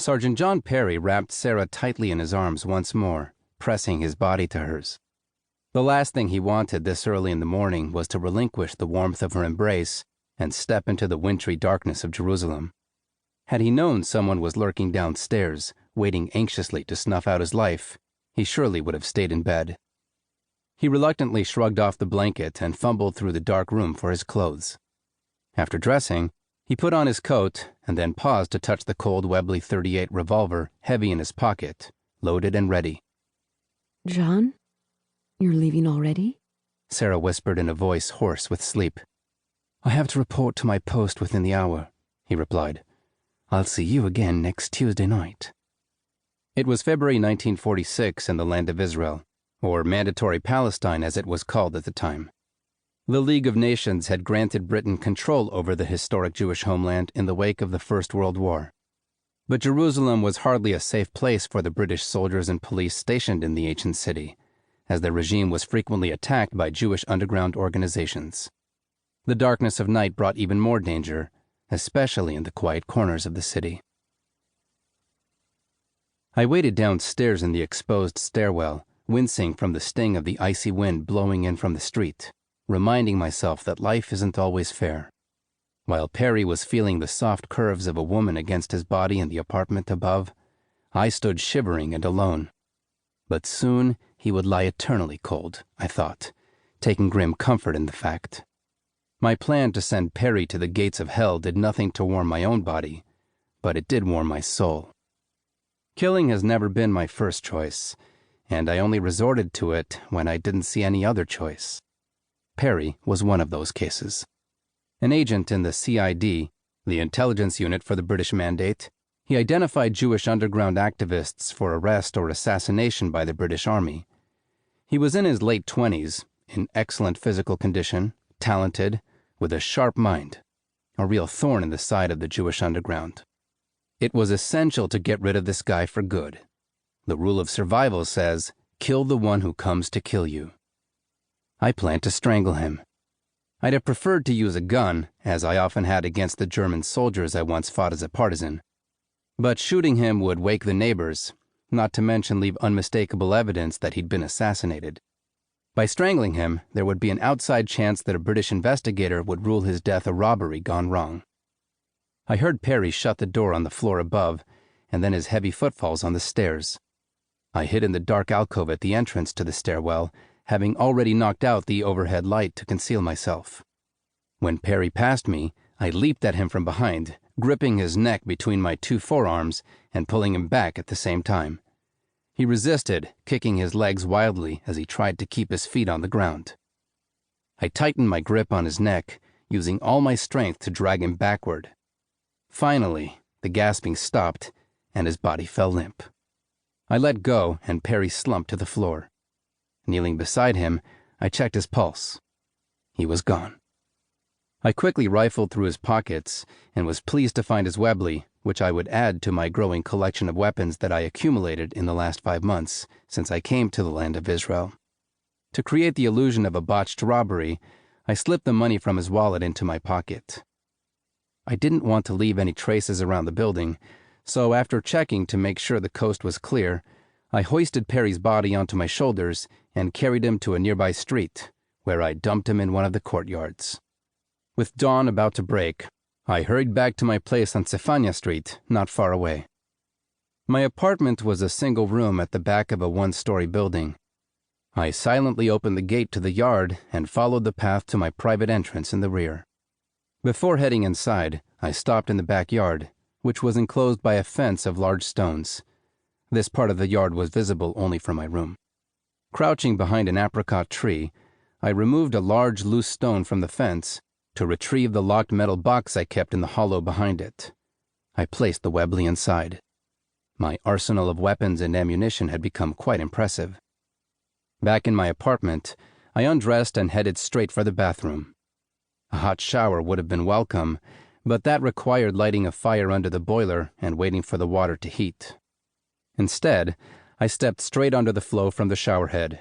Sergeant John Perry wrapped Sarah tightly in his arms once more, pressing his body to hers. The last thing he wanted this early in the morning was to relinquish the warmth of her embrace and step into the wintry darkness of Jerusalem. Had he known someone was lurking downstairs, waiting anxiously to snuff out his life, he surely would have stayed in bed. He reluctantly shrugged off the blanket and fumbled through the dark room for his clothes. After dressing, he put on his coat and then paused to touch the cold Webley .38 revolver heavy in his pocket, loaded and ready. "John, you're leaving already?" Sarah whispered in a voice hoarse with sleep. "I have to report to my post within the hour," he replied. "I'll see you again next Tuesday night." It was February 1946 in the land of Israel, or Mandatory Palestine as it was called at the time. The League of Nations had granted Britain control over the historic Jewish homeland in the wake of the First World War. But Jerusalem was hardly a safe place for the British soldiers and police stationed in the ancient city, as the regime was frequently attacked by Jewish underground organizations. The darkness of night brought even more danger, especially in the quiet corners of the city. I waited downstairs in the exposed stairwell, wincing from the sting of the icy wind blowing in from the street, reminding myself that life isn't always fair. While Perry was feeling the soft curves of a woman against his body in the apartment above, I stood shivering and alone. But soon he would lie eternally cold, I thought, taking grim comfort in the fact. My plan to send Perry to the gates of hell did nothing to warm my own body, but it did warm my soul. Killing has never been my first choice, and I only resorted to it when I didn't see any other choice. Perry was one of those cases. An agent in the CID, the intelligence unit for the British Mandate, he identified Jewish underground activists for arrest or assassination by the British Army. He was in his late 20s, in excellent physical condition, talented, with a sharp mind, a real thorn in the side of the Jewish underground. It was essential to get rid of this guy for good. The rule of survival says, kill the one who comes to kill you. I planned to strangle him. I'd have preferred to use a gun, as I often had against the German soldiers I once fought as a partisan. But shooting him would wake the neighbors, not to mention leave unmistakable evidence that he'd been assassinated. By strangling him, there would be an outside chance that a British investigator would rule his death a robbery gone wrong. I heard Perry shut the door on the floor above, and then his heavy footfalls on the stairs. I hid in the dark alcove at the entrance to the stairwell, having already knocked out the overhead light to conceal myself. When Perry passed me, I leaped at him from behind, gripping his neck between my two forearms and pulling him back at the same time. He resisted, kicking his legs wildly as he tried to keep his feet on the ground. I tightened my grip on his neck, using all my strength to drag him backward. Finally, the gasping stopped, and his body fell limp. I let go, and Perry slumped to the floor. Kneeling beside him, I checked his pulse. He was gone. I quickly rifled through his pockets and was pleased to find his Webley, which I would add to my growing collection of weapons that I accumulated in the last 5 months since I came to the land of Israel. To create the illusion of a botched robbery, I slipped the money from his wallet into my pocket. I didn't want to leave any traces around the building, so after checking to make sure the coast was clear, I hoisted Perry's body onto my shoulders and carried him to a nearby street, where I dumped him in one of the courtyards. With dawn about to break, I hurried back to my place on Sefania Street, not far away. My apartment was a single room at the back of a 1-story building. I silently opened the gate to the yard and followed the path to my private entrance in the rear. Before heading inside, I stopped in the backyard, which was enclosed by a fence of large stones. This part of the yard was visible only from my room. Crouching behind an apricot tree, I removed a large loose stone from the fence to retrieve the locked metal box I kept in the hollow behind it. I placed the Webley inside. My arsenal of weapons and ammunition had become quite impressive. Back in my apartment, I undressed and headed straight for the bathroom. A hot shower would have been welcome, but that required lighting a fire under the boiler and waiting for the water to heat. Instead, I stepped straight under the flow from the showerhead,